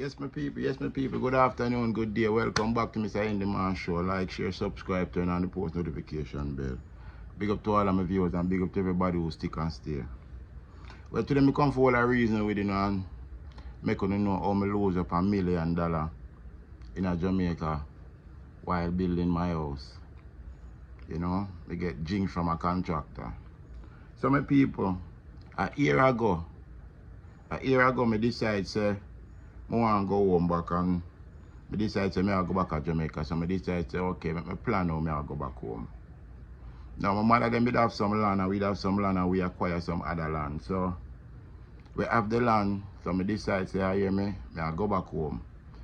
Yes, my people, good afternoon, good day. Welcome back to Mr. Indy Man Show. Like, share, subscribe, turn on the post notification bell. Big up to all of my viewers and big up to everybody who stick and stay. Well, today I come for all a reason with you and make you know how I lose up $1 million in a Jamaica while building my house. You know, I get jinx from a contractor. So my people, a year ago, I decide say I want to go home back and I decide to go back to Jamaica. So I decide to okay, make my plan now I go back home. Now my mother them would have some land and we'd have some land and we acquire some other land. So we have the land, so I decide to say I go back home.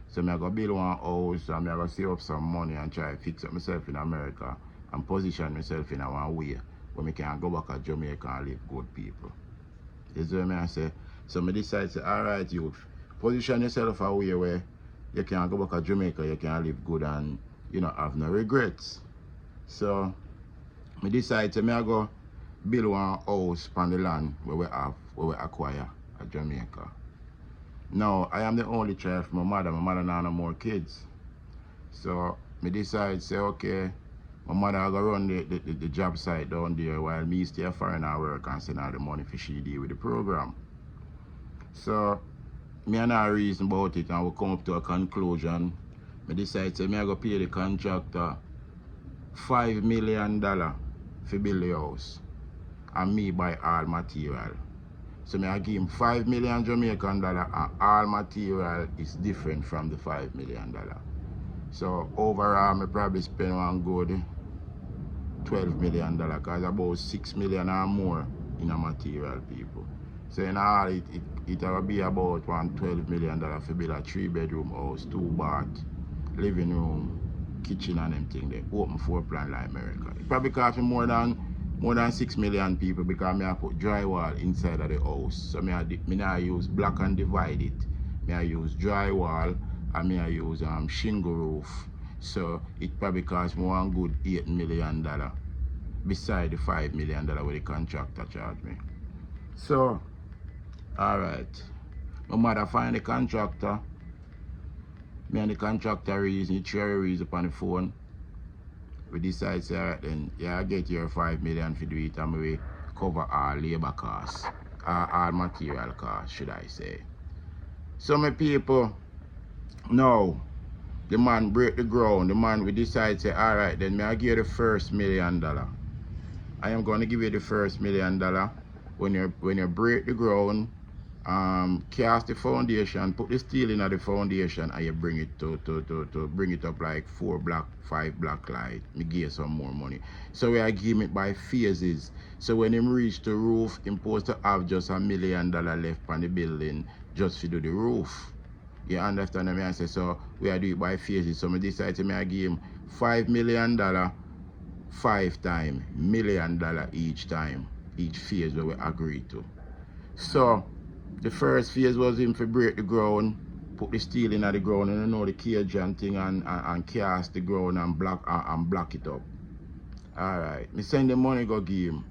So I go build one house and I go save up some money and try to fix up myself in America and position myself in one way where I can go back to Jamaica and live good people. You see what I say? So I decide to say, alright youth, position yourself a way where you can go back to Jamaica, you can live good and you know have no regrets. So I decide to go build one house on the land where we acquire at Jamaica. Now I am the only child from my mother now no more kids. So I decide to say okay, my mother go run the job site down there while me stay foreign and work and send her the money for she deal with the program. So me and I reason about it and we come up to a conclusion. I decide to go pay the contractor $5 million for build the house and me buy all material. So I give him $5 million Jamaican dollar and all material is different from the $5 million. So overall I probably spend one good $12 million because about $6 million or more in a material people. So in all it will be about $12 million for build a 3-bedroom house, 2 bath, living room, kitchen and everything there. Open floor plan like America. It probably cost me more than 6 million people because I put drywall inside of the house. So I use block and divide it. I use drywall and I use shingle roof. So it probably cost me one good $8 million beside the $5 million where the contractor charged me. So alright. My mother find the contractor. Me and the contractor reason, upon the phone. We decide say alright then, yeah, I get your $5 million for do it and we cover all labor costs. All material costs, should I say. So my people, now the man break the ground. The man we decide say alright then I give you the first $1 million. I am gonna give you the first $1 million when you break the ground, cast the foundation, put the steel in the foundation and you bring it to bring it up like 5 block light. Me give you some more money. So we are giving it by phases. So when him reach the roof, him supposed to have just $1 million left on the building just to do the roof. You understand what I say? So we are doing it by phases. So I decide to give him $5 million 5 times, $1 million each time, each phase where we agree to. So the first phase was him to break the ground, put the steel in the ground and you know the cage and thing and cast the ground and block it up. Alright, me send the money go give him.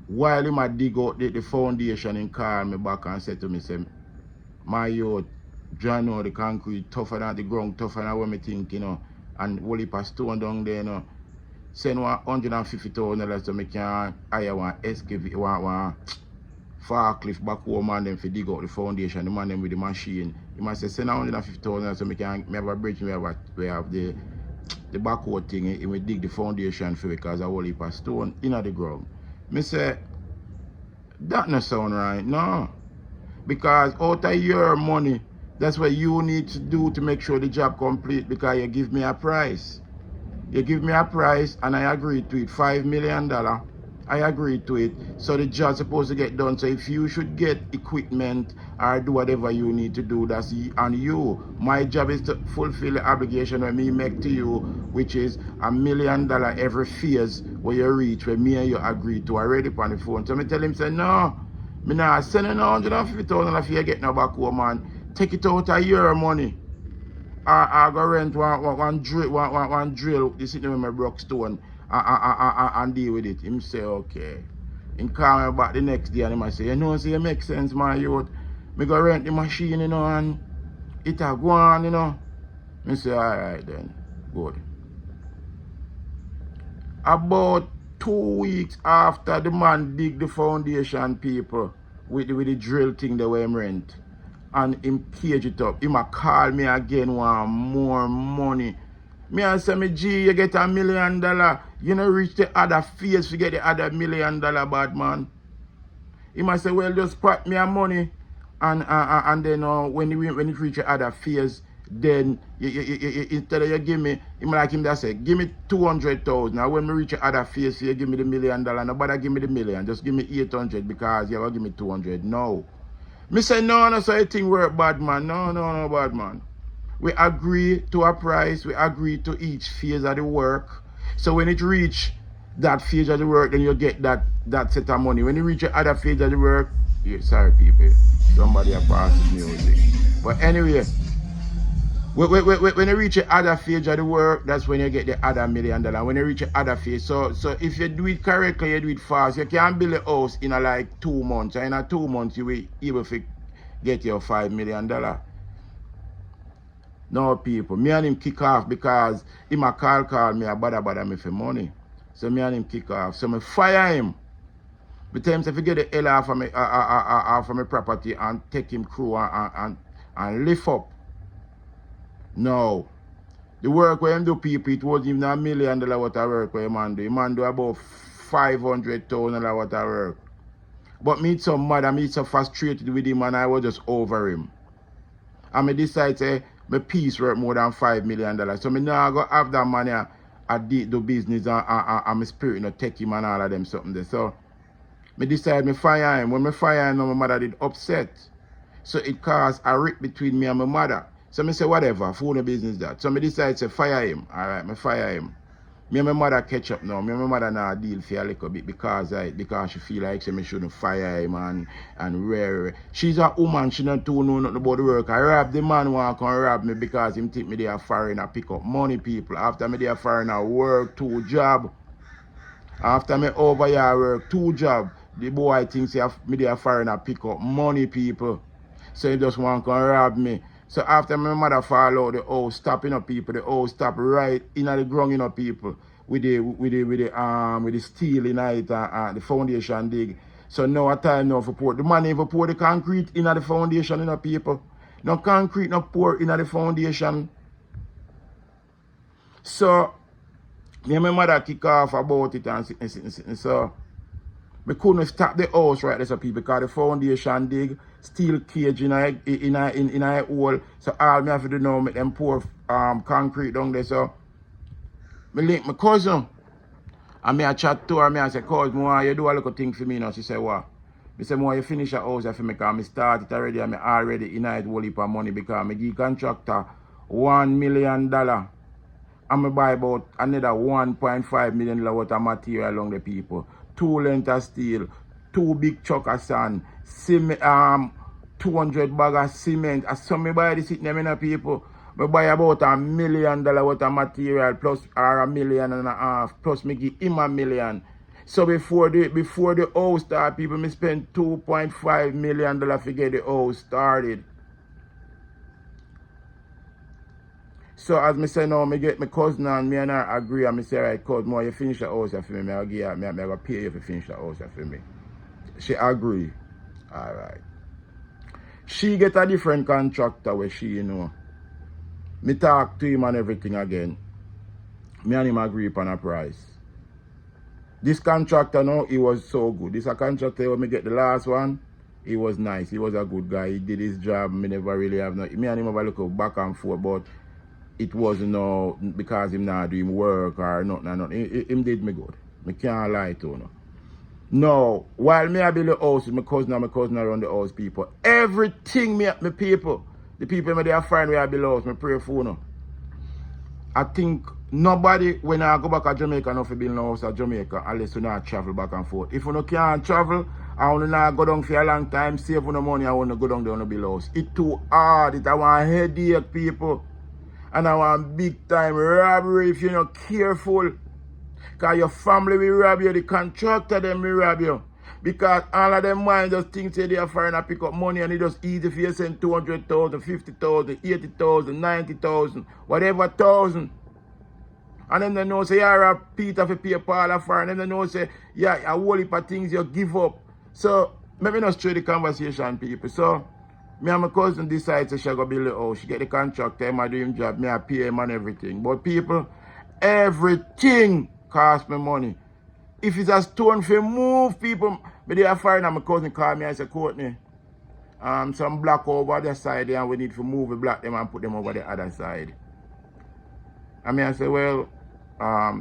While him a dig out the foundation, he call me back and said to me, say, my youth, John know the concrete tougher than the ground, tougher than what me think, you know, and whole heap of stone down there, you know. Send $150,000 so me can hire one excavator, one forklift back home and them for dig out the foundation, the man them with the machine. You must say send $150,000 so me have a bridge, we have the backhoe thing, it will dig the foundation for because a whole heap of stone in the ground. Me say, that no sound right, no. Because out of your money, that's what you need to do to make sure the job complete because you give me a price. You give me a price and I agree to it, $5 million. I agree to it. So the job's supposed to get done. So if you should get equipment or do whatever you need to do, that's on you. My job is to fulfill the obligation that me make to you, which is $1 million every phase where you reach, where me and you agree to already on the phone. So I tell him, say, no, me not sending $150,000 if you get no back home, man. Take it out of your money. I go rent one drill, this is with my broke stone and deal with it. Him say okay. Him call me back the next day and him say, you know, say it makes sense, my youth. Me go rent the machine, you know, and it a go on, you know. Me say, alright then, good. About 2 weeks after the man dig the foundation, people, with the drill thing they were rent, and him cage it up, him a call me again, want more money. Me I say, me G, you get $1 million. You know reach the other phase to get the other $1 million, bad man. He must say, well, just pat me a money, and then when it reach the other phase, then instead of you give me, him like him that say, give me 200,000. Now when we reach the other phase, you give me the $1 million. Nobody give me the million, just give me 800 because you will give me 200. No. Me say, no, so you think work, bad man. No, bad man. We agree to a price, we agree to each phase of the work. So when it reach that phase of the work, then you get that set of money. When you reach the other phase of the work, sorry people, somebody has passed music. But anyway, when you reach the other phase of the work, that's when you get the other $1 million. When you reach the other phase, so if you do it correctly, you do it fast, you can build a house in like 2 months. And in 2 months, you will able to get your $5 million. No people, me and him kick off because him a call me a bother me for money. So me and him kick off. So me fire him. But times if you get the hell off of my property and take him crew and lift up. No. The work where him do people, it wasn't even $1 million what I work where man do. Man do about 500,000 what I work. But me so mad and me so frustrated with him and I was just over him. And me decide say my piece worth more than $5 million. So me now go have that money at do business and my spirit no take him and all of them something there. So me decide me fire him. When me fire him, my mother did upset. So it caused a rip between me and my mother. So me say whatever, for no business that. So me decide to fire him. Alright, me fire him. Me and my mother catch up now. Me and my mother now deal for a little bit because she feel like me shouldn't fire him and rare. She's a woman, she don't know nothing about the work. I rob the man want to come rob me because him think me there foreign and pick up money people. After me there foreign I work 2 jobs. After me over here work 2 jobs. The boy thinks me there foreign and pick up money people. So he just want to come rob me. So after my mother fall out, the house stopping up people, the house stop right in the ground, you know, people, with the steel in it, the foundation dig. So now a time now for pour the money for pour the concrete in the foundation, you know, people. No concrete, no pour in the foundation. So me and my mother kick off about it and so we couldn't stop the house right there, so people, because the foundation dig, steel cage in a hole. So all me have to do now, make them pour concrete down there. So me link my cousin and me a chat to her, me I say, cousin, more you do a little thing for me now. She say, what? Me say, more you finish a house for me because I start it already and I already in it whole heap of money because I give contractor $1 million. And I buy about another $1.5 million worth of material along the people. 2 lengths of steel, 2 big truck of sand, 200 bag of cement. As some me buy this in them people, I buy about $1 million worth of material plus or $1.5 million plus me give him $1 million. So before the house start, people me spend $2.5 million to get the house started. So as me say now, me get my cousin and me and her agree and me say, right, cousin, more you finish the house for me, I go pay you to finish the house for me. She agree. Alright. She get a different contractor where she, you know. Me talk to him and everything again. Me and him agree upon a price. This contractor now, he was so good. This a contractor when me get the last one, he was nice. He was a good guy. He did his job. Me never really have no. Me and him have a look back and forth, but it wasn't no because him not doing work or nothing. Him did me good. Me can't lie to you. No, while me I build the house with my cousin around the house people. Everything me people, the people me they are find where I build the house, me pray for you. I think nobody when I go back to Jamaica no for build no house at Jamaica unless you not travel back and forth. If you can't travel, I want to not go down for a long time, save no money, I want to go down there and build a house. It's too hard, I want headache people. And I want big time robbery if you're not careful. Because your family will rob you, the contractor them will rob you. Because all of them mind just think say they are foreign and pick up money and it just easy for you to send 200,000, 50,000, 80,000, 90,000, whatever thousand. And then they know say you're a Peter for pay Paul a foreign. And then they know say yeah, a whole heap of things you give up. So maybe not straight the conversation, people. So me and my cousin decide to she go build the house. She get the contractor, I do him job, me I pay him and everything. But people, everything cost me money. If it's a stone for move, people, me they are foreign and my cousin call me and say, Courtney, some block over the side there and we need to move the block them and put them over the other side. And me I say, well,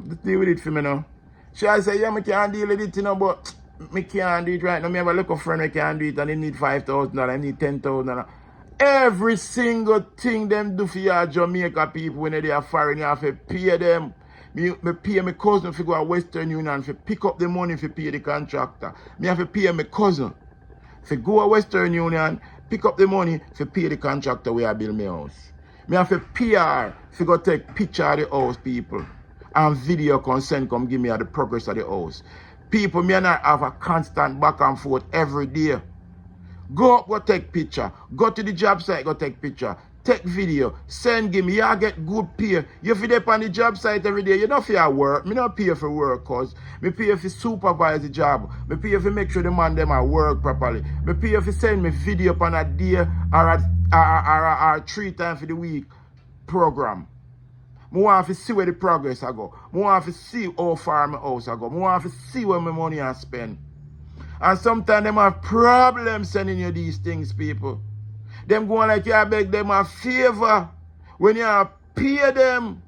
just deal with it for me now. She I say, yeah, me can't deal with it, you know, but me can't do it right now. Me have a little friend who can do it and they need $5,000, I need $10,000. Every single thing them do for your Jamaica people when they are foreign, you have to pay them. Me pay my cousin to go to Western Union to pick up the money to pay the contractor. Me have to pay my cousin to go to Western Union, pick up the money to pay the contractor where I build my house. Me have to pay her to go take picture of the house, people. And video consent come give me the progress of the house. People, me and I have a constant back and forth every day. Go up, go take picture. Go to the job site, go take picture. Take video, send give me, you get good pay. You feel up on the job site every day, you don't feel work. Me not pay for work cause me pay for supervise the job. Me pay for make sure the man them at work properly. Me pay for send me video upon a day or 3 times for the week program. I want to see where the progress I go. I want to see how far my house I go. I want to see where my money I spend. And sometimes them have problems sending you these things, people. Them going like you beg them a favor when you pay them.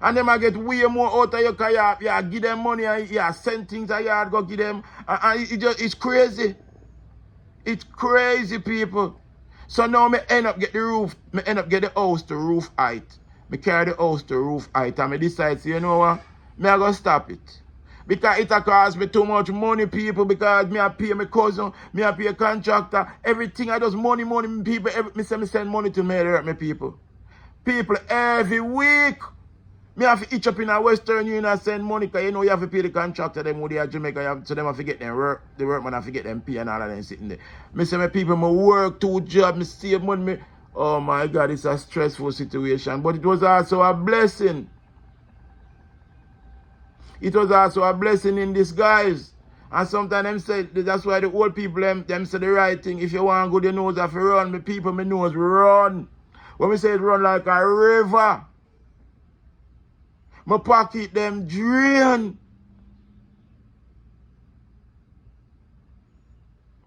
And them I get way more out of you because you give them money and you send things that you go give them. And it's crazy. It's crazy, people. So now me end up get the roof. Me end up get the house to roof height. Me carry the house to roof height and me decide, you know what? Me I go stop it. Because it cost me too much money, people, because me I pay my cousin, me I pay a contractor, everything I just money, people, me say me send money to me hurt me, people. People, every week, me have to itch up in a Western Union and send money, because you know you have to pay the contractor, them who they are Jamaica, so them have to get them work, the workman have to get them pay and all of them sitting there. Me say my people, me work 2 jobs, me save money, me, oh my God, it's a stressful situation, but it was also a blessing. It was also a blessing in disguise. And sometimes them say, that's why the old people, them say the right thing. If you want good, you know have to run. My people, my nose run. When we say it run like a river, my pocket them drain.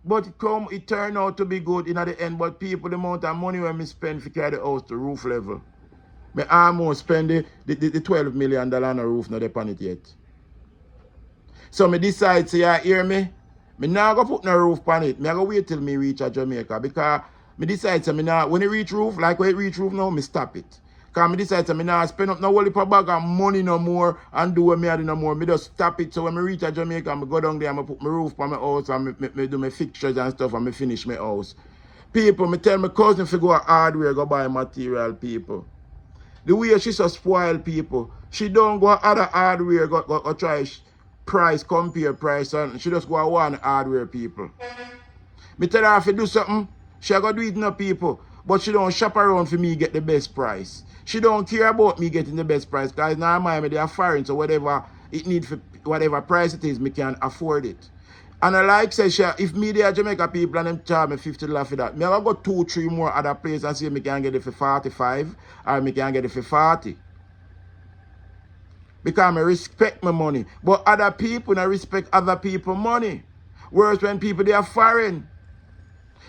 But it turned out to be good in the end. But people, the amount of money when me spend to carry the house to roof level, me almost spend the $12 million on the roof, not upon it yet. So me decide, say, you hear me? Me not go put no roof on it. Me go wait till me reach a Jamaica. Because me decide, say, me not, when it reach roof, like when it reach roof now, me stop it. Because me decide, say, me not spend up no whole heap of bag of money no more and do what me do no more. Me just stop it. So when me reach a Jamaica, me go down there and me put my roof on my house and me do my fixtures and stuff and me finish my house. People, me tell my cousin to go hardware, go buy material, people. The way she so spoil people, she don't go other hardware, go try price, compare price, and she just go one hardware, people. Me tell her if you do something, she go do it no people, but she don't shop around for me get the best price. She don't care about me getting the best price, because now my they are foreign, so whatever it need for whatever price it is, me can afford it. And I like say, if me they are Jamaica people and them charge me $50 for that, me I go 2-3 more other places and see if me can get it for 45 or me can get it for 40. Because I respect my money. But other people I respect other people's money. Whereas when people they are foreign.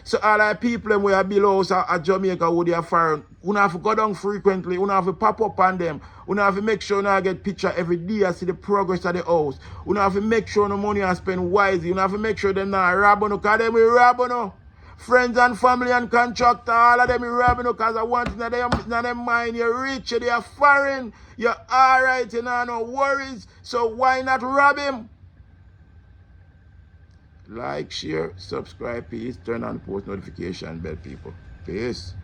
So all the people who are below at Jamaica who they are foreign, you have to go down frequently, you have to pop up on them, you have to make sure you get picture every day and see the progress of the house. You have to make sure the money is spent wisely, you have to make sure them not rob you, because them will rob you. Friends and family and contractor, all of them will rob you because I want in their mind, you're rich, they are foreign, you're alright, you know, no worries, so why not rob him? Like, share, subscribe, please. Turn on the post notification bell, people. Peace.